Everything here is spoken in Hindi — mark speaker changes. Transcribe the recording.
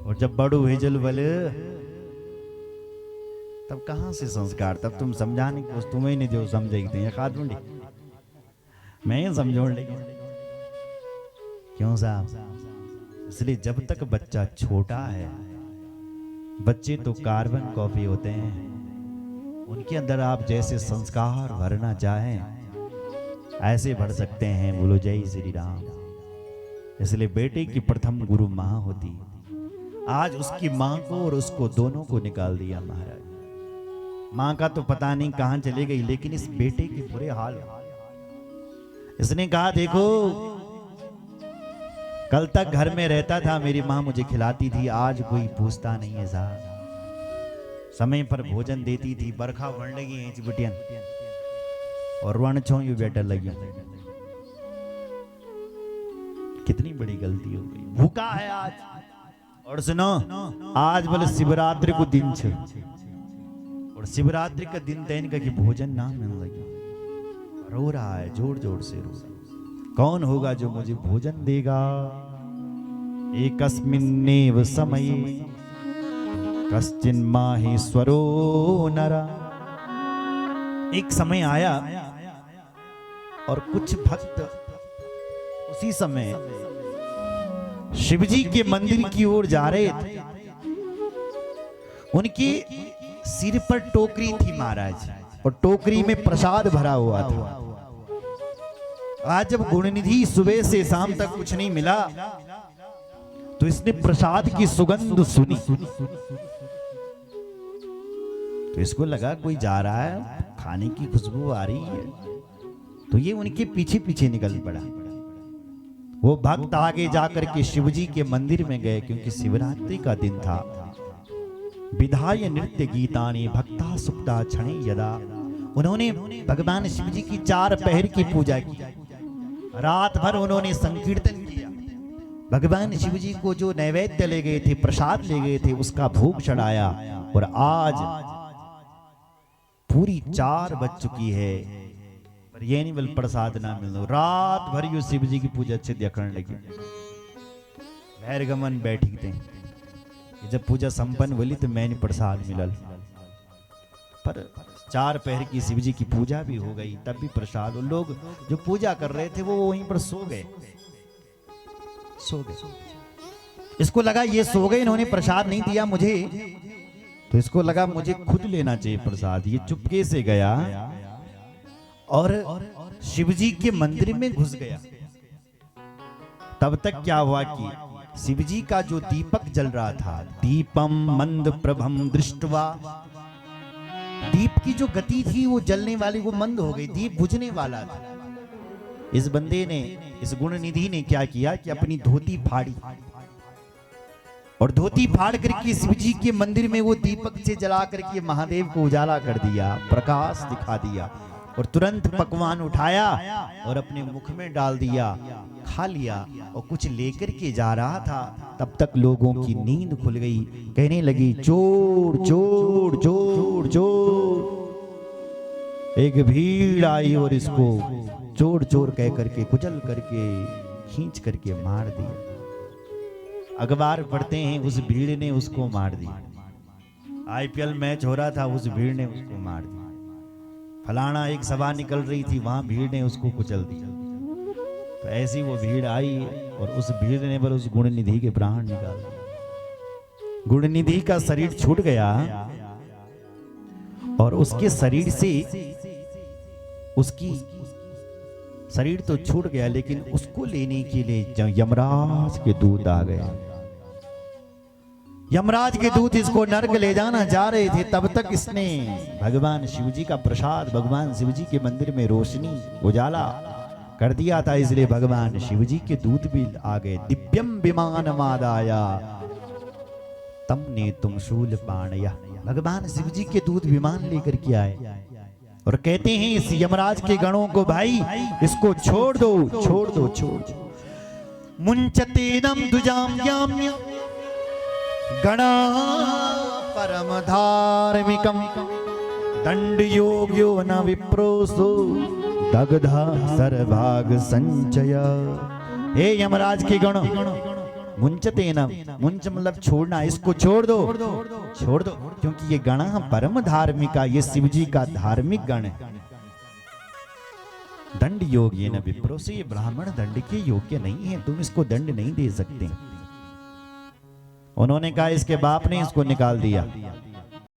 Speaker 1: और जब बड़ू भेजल बल तब कहां से संस्कार, तब तुम समझाने को तुम्हें नहीं जो समझेगी ये खा दूंगी मैं समझोड़ लेगी क्यों साहब। इसलिए जब तक बच्चा छोटा है, बच्चे तो कार्बन कॉपी होते हैं, उनके अंदर आप जैसे संस्कार भरना चाहें ऐसे भर सकते हैं। बोलो जय श्री राम। इसलिए बेटे की प्रथम गुरु मां होती है। आज उसकी मां को और उसको दोनों को निकाल दिया महाराज। मां का तो पता नहीं कहां चली गई, लेकिन इस बेटे के बुरे हाल। इसने कहा देखो कल तक घर में रहता था, मेरी मां मुझे खिलाती थी, आज कोई पूछता नहीं है साहब। समय पर भोजन देती थी, बरखा बढ़ लगी है बुटियन और रण छो यू बेटर लगी। कितनी बड़ी गलती हो गई। भूखा है आज, और सुनो आज बोले शिवरात्रि को दिन छे और शिवरात्रि का दिन तैन का कि भोजन ना मिल लगी। रो रहा है, जोर जोर से रो रहा। कौन होगा जो मुझे भोजन देगा। एकस्मिन्नेव समये कश्चिन् माहेश्वरो नरा। एक समय आया और कुछ भक्त उसी समय शिवजी के मंदिर की ओर जा रहे थे। उनकी सिर पर टोकरी थी महाराज, और टोकरी में प्रसाद भरा हुआ था। आज जब गुणनिधि सुबह से शाम तक कुछ नहीं मिला, तो इसने प्रसाद की सुगंध सुनी, तो इसको लगा कोई जा रहा है, खाने की खुशबू आ रही है, तो ये उनके पीछे पीछे निकल पड़ा। वो भक्त आगे जाकर के शिवजी के मंदिर में गए, क्योंकि शिवरात्रि का दिन था। विधाय नृत्य गीतानि भक्ता सुप्ता क्षणे यदा। उन्होंने भगवान शिवजी की 4 पहर की पूजा की। रात भर उन्होंने संकीर्तन किया। भगवान शिवजी को जो नैवेद्य ले गए थे, प्रसाद ले गए थे, उसका भोग चढ़ाया। और आज पूरी 4 बज चुकी है, पर ये नहीं बल प्रसाद ना मिलो। रात भर यू शिवजी की पूजा अच्छे देखने लगी। भैरगमन बैठी थे, जब पूजा संपन्न हुई तो मैंने प्रसाद मिलल, पर 4 पहर की शिवजी की पूजा भी हो गई, तब भी प्रसाद। लोग जो पूजा कर रहे थे वो वहीं पर सो गए। इसको लगा ये सो गए, इन्होंने प्रसाद नहीं दिया मुझे, तो इसको लगा मुझे खुद लेना चाहिए प्रसाद। ये चुपके से गया और शिवजी के मंदिर में घुस गया। तब तक क्या हुआ कि शिवजी का जो दीपक जल रहा था, दीपम मंद प्रभम दृष्टवा, दीप की जो गति थी वो जलने वाली वो मंद हो गई, दीप बुझने वाला था। इस बंदे ने, इस गुणनिधि ने क्या किया कि अपनी धोती फाड़ी, और धोती फाड़ करके शिवजी के मंदिर में वो दीपक से जला करके महादेव को उजाला कर दिया, प्रकाश दिखा दिया। और तुरंत पकवान उठाया और अपने मुख में डाल दिया, खा लिया, और कुछ लेकर के जा रहा था। तब तक लोगों की नींद खुल गई, कहने लगी चोर चोर चोर चोर। एक भीड़ आई और इसको चोर चोर कह करके कुचल करके खींच करके मार दिया। अखबार पढ़ते हैं उस भीड़ ने उसको मार दिया। IPL मैच हो रहा था, उस भीड़ ने उसको मार दिया। फलाना एक सभा निकल रही थी, वहां भीड़ ने उसको कुचल दिया। तो ऐसी वो भीड़ आई और उस भीड़ ने पर उस गुणनिधि के प्राण निकाल दिए। गुणनिधि का शरीर छूट गया और उसके शरीर से, उसकी शरीर तो छूट गया, लेकिन उसको लेने के लिए यमराज के दूत आ गए। यमराज के दूत इसको नरक ले जाना जा रहे थे। तब तक इसने भगवान शिवजी का प्रसाद, भगवान शिवजी के मंदिर में रोशनी उजाला कर दिया था, इसलिए भगवान शिवजी के दूत भी आ गए। दिव्यम विमान मादाया तम ने तुम शूल पाणया। भगवान शिवजी के दूत विमान लेकर के आए और कहते हैं इस यमराज के गणों को, भाई इसको छोड़ दो, छोड़ दो, छोड़ दो। मुंचतेनम दुजाम याम्य गणा परम धार्मिकम दंड योग्यो न विप्रोसो दग्धा सर्भाग संचय। हे यमराज के गणों, मुंचते न, मुंच मतलब छोड़ना, इसको छोड़ दो, छोड़ दो, क्योंकि ये गण परम धार्मिका, ये शिव जी का धार्मिक गण है। दंड योग्य न विप्रो से, ये ब्राह्मण दंड के योग्य नहीं है, तुम इसको दंड नहीं दे सकते। उन्होंने कहा इसके बाप ने इसको निकाल दिया।